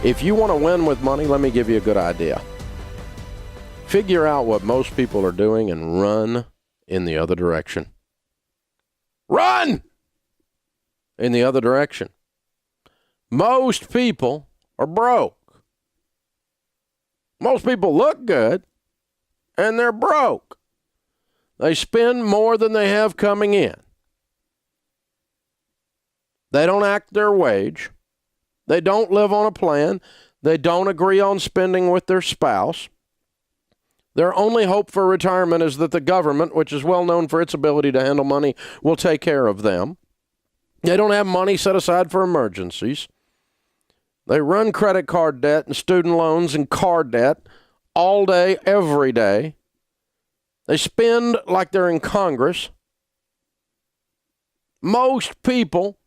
If you want to win with money, let me give you a good idea. Figure out what most people are doing and run in the other direction. Run in the other direction. Most people are broke. Most people look good, and they're broke. They spend more than they have coming in. They don't act their wage. They don't live on a plan. They don't agree on spending with their spouse. Their only hope for retirement is that the government, which is well known for its ability to handle money, will take care of them. They don't have money set aside for emergencies. They run credit card debt and student loans and car debt all day, every day. They spend like they're in Congress. Most people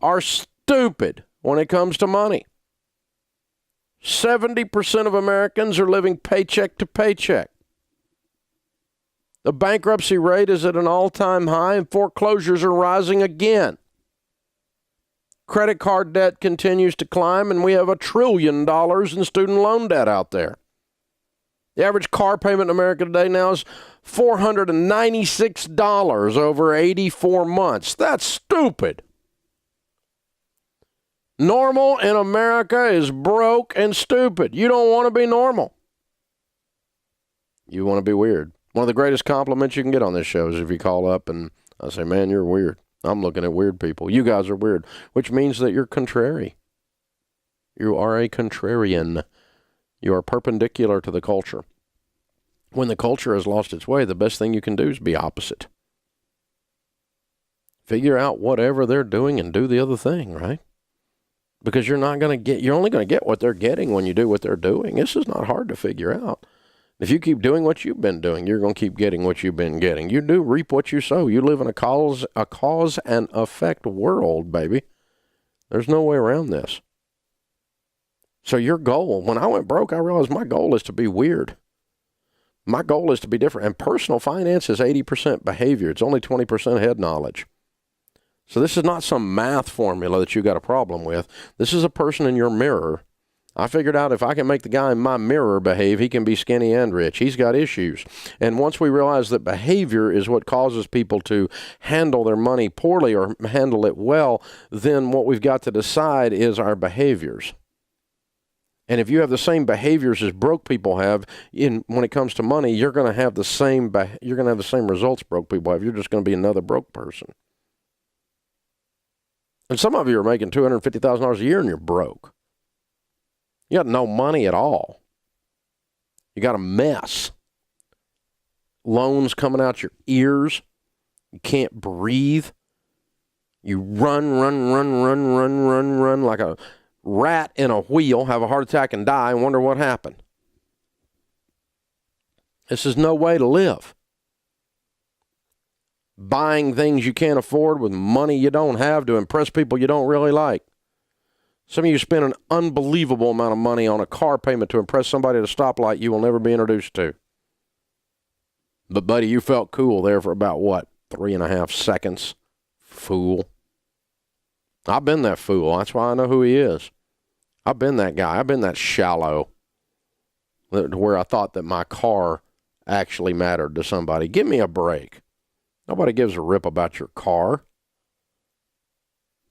are stupid when it comes to money. 70% of Americans are living paycheck to paycheck. The bankruptcy rate is at an all-time high, and foreclosures are rising again. Credit card debt continues to climb, and we have $1 trillion in student loan debt out there. The average car payment in America today now is $496 over 84 months. That's stupid. Normal in America is broke and stupid. You don't want to be normal. You want to be weird. One of the greatest compliments you can get on this show is if you call up and I say, man, you're weird. I'm looking at weird people. You guys are weird, which means that you're contrary. You are a contrarian. You are perpendicular to the culture. When the culture has lost its way, the best thing you can do is be opposite. Figure out whatever they're doing and do the other thing, right? Because you're only going to get what they're getting when you do what they're doing. This is not hard to figure out. If you keep doing what you've been doing, you're going to keep getting what you've been getting. You do reap what you sow. You live in a cause and effect world, baby. There's no way around this. So your goal, when I went broke, I realized my goal is to be weird. My goal is to be different. And personal finance is 80% behavior. It's only 20% head knowledge. So this is not some math formula that you got a problem with. This is a person in your mirror. I figured out if I can make the guy in my mirror behave, he can be skinny and rich. He's got issues. And once we realize that behavior is what causes people to handle their money poorly or handle it well, then what we've got to decide is our behaviors. And if you have the same behaviors as broke people have, when it comes to money, you're going to have the same results broke people have. You're just going to be another broke person. And some of you are making $250,000 a year and you're broke. You got no money at all. You got a mess. Loans coming out your ears. You can't breathe. You run like a rat in a wheel, have a heart attack and die and wonder what happened. This is no way to live. Buying things you can't afford with money you don't have to impress people you don't really like. Some of you spend an unbelievable amount of money on a car payment to impress somebody at a stoplight you will never be introduced to. But, buddy, you felt cool there for about, 3.5 seconds? Fool. I've been that fool. That's why I know who he is. I've been that guy. I've been that shallow where I thought that my car actually mattered to somebody. Give me a break. Nobody gives a rip about your car.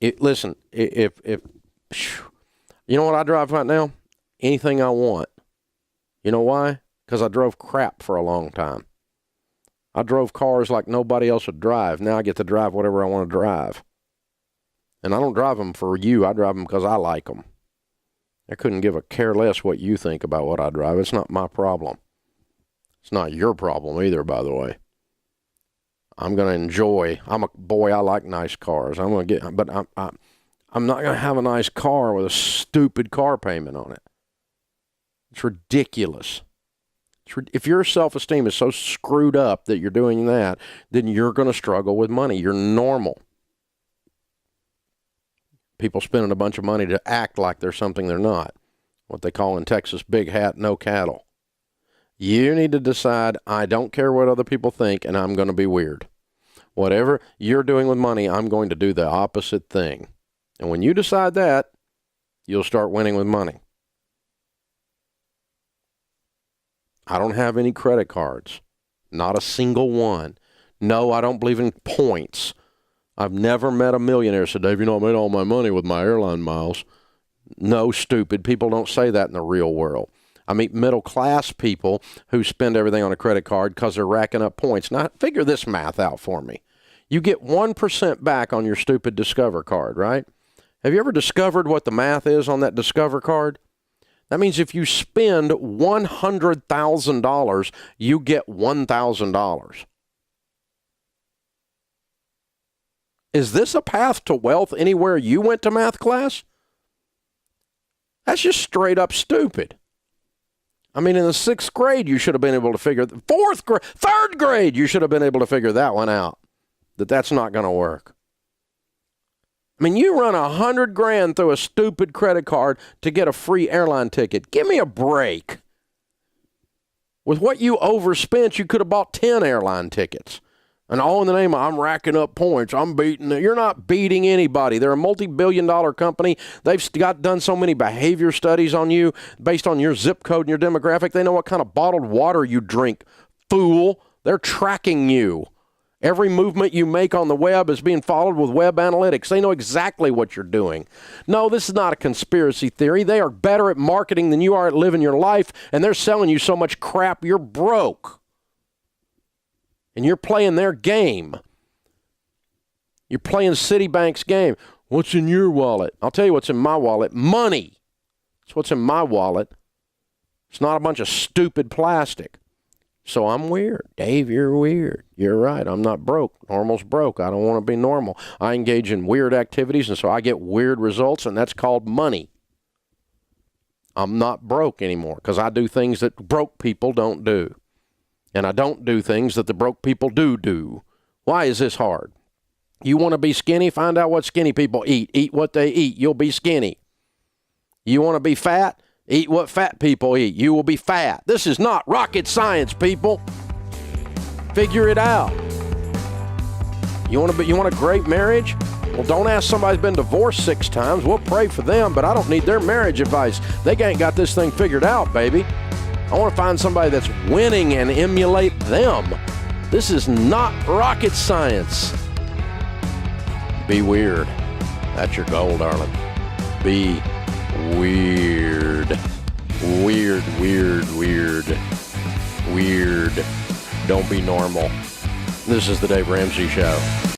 Listen, if you know what I drive right now? Anything I want. You know why? Because I drove crap for a long time. I drove cars like nobody else would drive. Now I get to drive whatever I want to drive. And I don't drive them for you. I drive them because I like them. I couldn't give a care less what you think about what I drive. It's not my problem. It's not your problem either, by the way. I'm going to enjoy. I'm a boy. I like nice cars. I'm going to get, but I'm not going to have a nice car with a stupid car payment on it. It's ridiculous. If your self-esteem is so screwed up that you're doing that, then you're going to struggle with money. You're normal. People spending a bunch of money to act like they're something they're not. What they call in Texas, big hat, no cattle. You need to decide, I don't care what other people think, and I'm going to be weird. Whatever you're doing with money, I'm going to do the opposite thing. And when you decide that, you'll start winning with money. I don't have any credit cards. Not a single one. No, I don't believe in points. I've never met a millionaire who said, Dave, I made all my money with my airline miles. No, stupid. People don't say that in the real world. I meet middle-class people who spend everything on a credit card because they're racking up points. Now, figure this math out for me. You get 1% back on your stupid Discover card, right? Have you ever discovered what the math is on that Discover card? That means if you spend $100,000, you get $1,000. Is this a path to wealth anywhere you went to math class? That's just straight up stupid. I mean, in the 6th grade, you should have been able to figure, 4th grade, 3rd grade, you should have been able to figure that one out, that's not going to work. I mean, you run $100,000 through a stupid credit card to get a free airline ticket. Give me a break. With what you overspent, you could have bought 10 airline tickets. And all in the name of, I'm racking up points. I'm beating it. You're not beating anybody. They're a multi-billion-dollar company. They've done so many behavior studies on you based on your zip code and your demographic. They know what kind of bottled water you drink, fool. They're tracking you. Every movement you make on the web is being followed with web analytics. They know exactly what you're doing. No, this is not a conspiracy theory. They are better at marketing than you are at living your life, and they're selling you so much crap you're broke. And you're playing their game. You're playing Citibank's game. What's in your wallet? I'll tell you what's in my wallet. Money. That's what's in my wallet. It's not a bunch of stupid plastic. So I'm weird. Dave, you're weird. You're right. I'm not broke. Normal's broke. I don't want to be normal. I engage in weird activities, and so I get weird results, and that's called money. I'm not broke anymore because I do things that broke people don't do. And I don't do things that the broke people do. Why is this hard? You want to be skinny? Find out what skinny people eat. Eat what they eat. You'll be skinny. You want to be fat? Eat what fat people eat. You will be fat. This is not rocket science, people. Figure it out. You want a great marriage? Well, don't ask somebody who's been divorced 6 times. We'll pray for them, but I don't need their marriage advice. They ain't got this thing figured out, baby. I want to find somebody that's winning and emulate them. This is not rocket science. Be weird. That's your goal, darling. Be weird. Weird. Don't be normal. This is the Dave Ramsey Show.